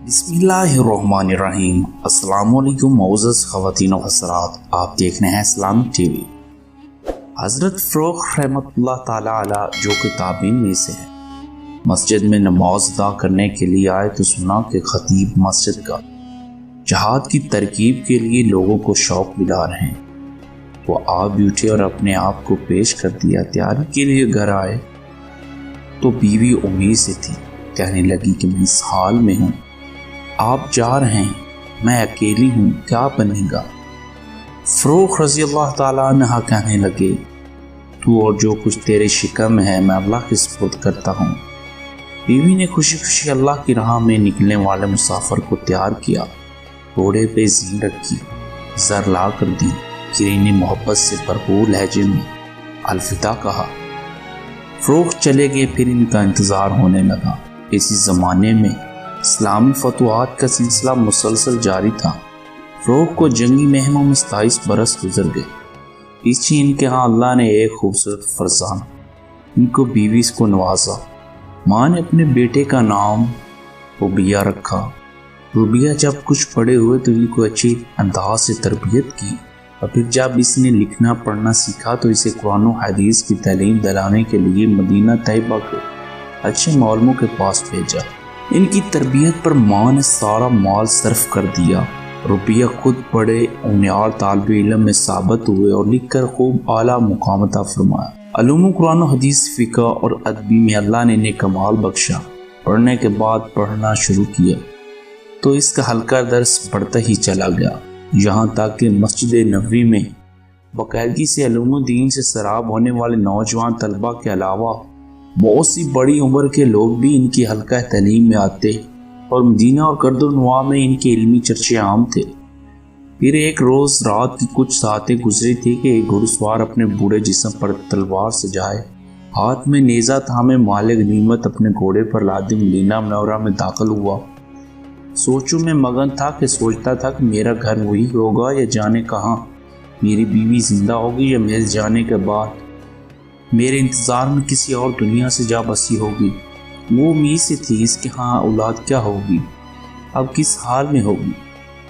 بسم اللہ الرحمن الرحیم۔ السلام علیکم معزز خواتین و حضرات، آپ دیکھ رہے ہیں اسلامک ٹی وی۔ حضرت فروغ رحمۃ اللہ تعالی علیہ جو کہ تابعین میں سے ہے، مسجد میں نماز ادا کرنے کے لیے آئے تو سنا کہ خطیب مسجد کا جہاد کی ترکیب کے لیے لوگوں کو شوق دلا رہے ہیں۔ وہ آپ بھی اٹھے اور اپنے آپ کو پیش کر دیا۔ تیاری کے لیے گھر آئے تو بیوی امید سے تھی، کہنے لگی کہ میں اس حال میں ہوں، آپ جا رہے ہیں، میں اکیلی ہوں، کیا بنے گا؟ فروغ رضی اللہ تعالیٰ عنہ کہنے لگے، تو اور جو کچھ تیرے شکم ہے میں اللہ کے سپرد کرتا ہوں۔ بیوی نے خوشی خوشی اللہ کی راہ میں نکلنے والے مسافر کو تیار کیا، گھوڑے پہ زین رکھی، زر لا کر دی، پھر نے محبت سے بھرپور لہجے میں الوداع کہا۔ فروغ چلے گئے، پھر ان کا انتظار ہونے لگا۔ اسی زمانے میں اسلامی فتوحات کا سلسلہ مسلسل جاری تھا۔ فروغ کو جنگی مہموں میں 27 برس گزر گئے۔ اسی ان کے ہاں اللہ نے ایک خوبصورت فرزند ان کو بیوی کو نوازا۔ ماں نے اپنے بیٹے کا نام ربیہ رکھا۔ ربیہ جب کچھ بڑے ہوئے تو ان کو اچھی انداز سے تربیت کی، اور پھر جب اس نے لکھنا پڑھنا سیکھا تو اسے قرآن و حدیث کی تعلیم دلانے کے لیے مدینہ طیبہ کے اچھے معلموں کے پاس بھیجا۔ ان کی تربیت پر ماں نے سارا مال صرف کر دیا۔ ربیہ خود بڑے اونیار طالب علم میں ثابت ہوئے اور لکھ کر خوب اعلیٰ مقام عطا فرمایا۔ علوم قرآن و حدیث، فقہ اور ادبی میں اللہ نے انہیں کمال بخشا۔ پڑھنے کے بعد پڑھنا شروع کیا تو اس کا حلقہ درس بڑھتا ہی چلا گیا، یہاں تک کہ مسجد نبوی میں باقاعدگی سے علوم دین سے سراب ہونے والے نوجوان طلباء کے علاوہ بہت سی بڑی عمر کے لوگ بھی ان کی حلقہ تعلیم میں آتے اور مدینہ اور گردنواں میں ان کے علمی چرچے عام تھے۔ پھر ایک روز رات کی کچھ ساعتیں گزری تھی کہ ایک گھڑ سوار اپنے بوڑھے جسم پر تلوار سجائے، ہاتھ میں نیزہ تھامے مال غنیمت اپنے گھوڑے پر لادے مدینہ منورہ میں داخل ہوا۔ سوچوں میں مگن تھا کہ سوچتا تھا کہ میرا گھر وہی ہوگا یا جانے کہاں، میری بیوی زندہ ہوگی یا میرے جانے کے بعد میرے انتظار میں کسی اور دنیا سے جا بسی ہوگی۔ وہ امید سے تھی اس کے ہاں اولاد کیا ہوگی، اب کس حال میں ہوگی۔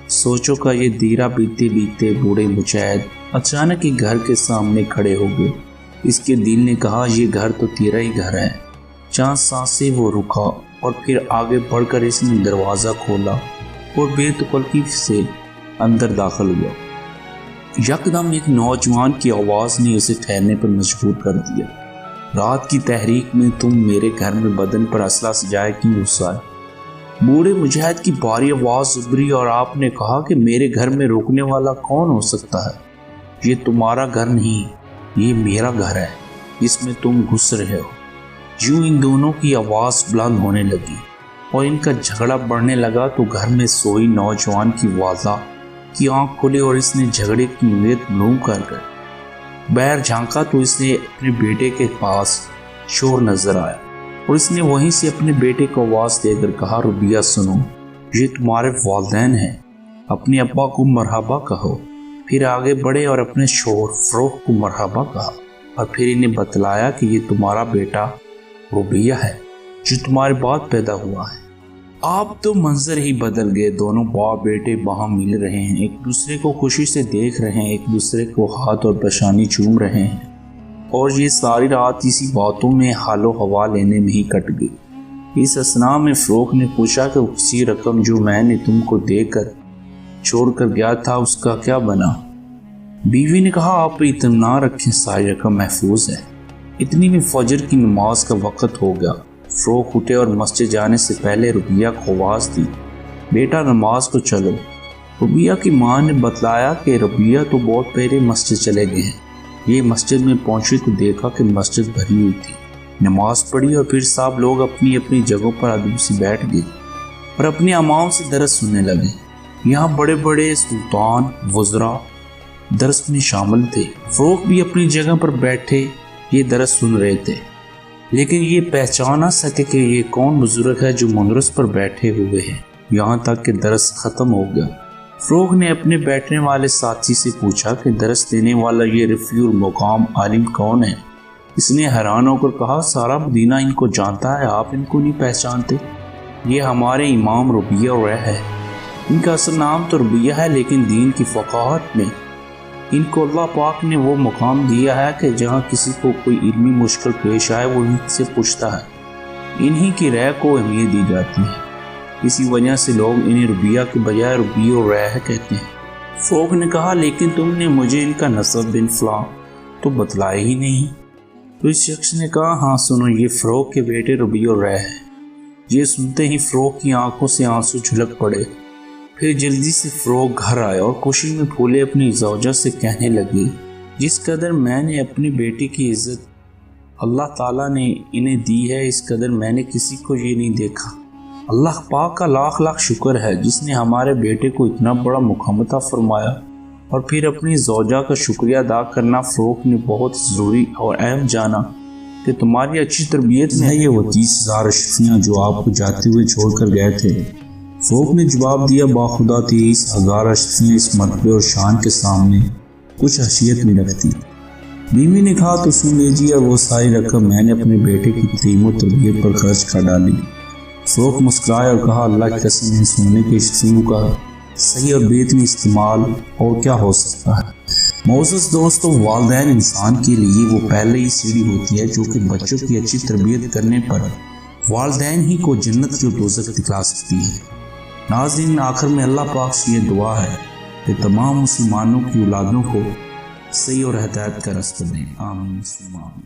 سوچوں کا یہ دیرہ بیتے بیتے بوڑھے مجاہد اچانک ہی گھر کے سامنے کھڑے ہو گئے۔ اس کے دل نے کہا یہ گھر تو تیرا ہی گھر ہے۔ چند سانسیں وہ رکا اور پھر آگے بڑھ کر اس نے دروازہ کھولا اور بے تکلف سے اندر داخل ہوا۔ یکدم ایک نوجوان کی آواز نے اسے ٹھہرنے پر مجبور کر دیا۔ رات کی تحریک میں تم میرے گھر میں بدن پر اسلحہ سجائے کیوں گھس آئے؟ بوڑھے مجاہد کی بھاری آواز ابھری اور آپ نے کہا کہ میرے گھر میں روکنے والا کون ہو سکتا ہے؟ یہ تمہارا گھر نہیں، یہ میرا گھر ہے جس میں تم گھس رہے ہو۔ یوں ان دونوں کی آواز بلند ہونے لگی اور ان کا جھگڑا بڑھنے لگا تو گھر میں سوئی نوجوان کی والدہ کی آنکھ کھلی اور اس نے جھگڑے کی نیت معلوم کر گئی۔ باہر جھانکا تو اس نے اپنے بیٹے کے پاس شور نظر آیا اور اس نے وہیں سے اپنے بیٹے کو آواز دے کر کہا، ربیہ سنو، یہ تمہارے والدین ہیں، اپنے ابا کو مرحبا کہو۔ پھر آگے بڑھے اور اپنے شوہر فروغ کو مرحبا کہا اور پھر انہیں بتلایا کہ یہ تمہارا بیٹا ربیہ ہے جو تمہارے بعد پیدا ہوا ہے۔ آپ تو منظر ہی بدل گئے۔ دونوں باپ بیٹے وہاں مل رہے ہیں، ایک دوسرے کو خوشی سے دیکھ رہے ہیں، ایک دوسرے کو ہاتھ اور پیشانی چوم رہے ہیں، اور یہ ساری رات اسی باتوں میں حال و ہوا لینے میں ہی کٹ گئی۔ اس اثناء میں فروغ نے پوچھا کہ اسی رقم جو میں نے تم کو دے کر چھوڑ کر گیا تھا اس کا کیا بنا؟ بیوی نے کہا، آپ اطمینان رکھیں، ساری رقم محفوظ ہے۔ اتنی میں فجر کی نماز کا وقت ہو گیا۔ فروغ اٹھے اور مسجد جانے سے پہلے ربیہ کو آواز دی، بیٹا نماز کو چلو۔ ربیہ کی ماں نے بتلایا کہ ربیہ تو بہت پہلے مسجد چلے گئے ہیں۔ یہ مسجد میں پہنچی تو دیکھا کہ مسجد بھری ہوئی تھی۔ نماز پڑھی اور پھر سب لوگ اپنی اپنی جگہوں پر ادب سے بیٹھ گئے اور اپنے امام سے درس سننے لگے۔ یہاں بڑے بڑے سلطان وزراء درس میں شامل تھے۔ فروغ بھی اپنی جگہ پر بیٹھے یہ درس سن رہے تھے، لیکن یہ پہچان نہ سکے کہ یہ کون بزرگ ہے جو مندرس پر بیٹھے ہوئے ہیں، یہاں تک کہ درس ختم ہو گیا۔ فروغ نے اپنے بیٹھنے والے ساتھی سے پوچھا کہ درس دینے والا یہ رفیع المقام عالم کون ہے؟ اس نے حیران ہو کر کہا، سارا مدینہ ان کو جانتا ہے، آپ ان کو نہیں پہچانتے؟ یہ ہمارے امام ربیہ رہ ہے۔ ان کا اصل نام تو ربیہ ہے، لیکن دین کی فقاہت میں ان کو اللہ پاک نے وہ مقام دیا ہے کہ جہاں کسی کو کوئی علمی مشکل پیش آئے وہ ان سے پوچھتا ہے، انہی کی رائے کو اہمیت دی جاتی ہے۔ اسی وجہ سے لوگ انہیں ربیہ کے بجائے ربیع رہ کہتے ہیں۔ فروغ نے کہا لیکن تم نے مجھے ان کا نسب بن فلاں تو بتلایا ہی نہیں۔ تو اس شخص نے کہا ہاں سنو، یہ فروغ کے بیٹے ربیع رہ ہے۔ یہ سنتے ہی فروغ کی آنکھوں سے آنسو چھلک پڑے۔ پھر جلدی سے فروغ گھر آئے اور خوشی میں پھولے اپنی زوجہ سے کہنے لگی، جس قدر میں نے اپنے بیٹے کی عزت اللہ تعالیٰ نے انہیں دی ہے، اس قدر میں نے کسی کو یہ نہیں دیکھا۔ اللہ پاک کا لاکھ لاکھ شکر ہے جس نے ہمارے بیٹے کو اتنا بڑا مقام عطا فرمایا۔ اور پھر اپنی زوجہ کا شکریہ ادا کرنا فروغ نے بہت ضروری اور اہم جانا کہ تمہاری اچھی تربیت میں یہ وہ 30,000 اشرفیاں جو آپ کو جاتے ہوئے چھوڑ کر گئے تھے۔ فروغ نے جواب دیا، باخدا 30,000 اشرفیاں اس مرتبے اور شان کے سامنے کچھ حیثیت نہیں رکھتی۔ بیوی نے کہا تو سن لیجیے، اور وہ ساری رقم میں نے اپنے بیٹے کی تعلیم و تربیت پر خرچ کر ڈالی۔ فروغ مسکرائے اور کہا اللہ کی قسم ہے، سونے کے اشرفیوں کا صحیح اور بہترین استعمال اور کیا ہو سکتا ہے۔ معزز دوستو، والدین انسان کے لیے وہ پہلے ہی سیڑھی ہوتی ہے جو کہ بچوں کی اچھی تربیت کرنے پر والدین ہی کو جنت جو دوزخ دکھلا سکتی ہے۔ ناظرین، آخر میں اللہ پاک سے یہ دعا ہے کہ تمام مسلمانوں کی اولادوں کو صحیح اور ہدایت کا راستہ دیں۔ آمین ثم آمین۔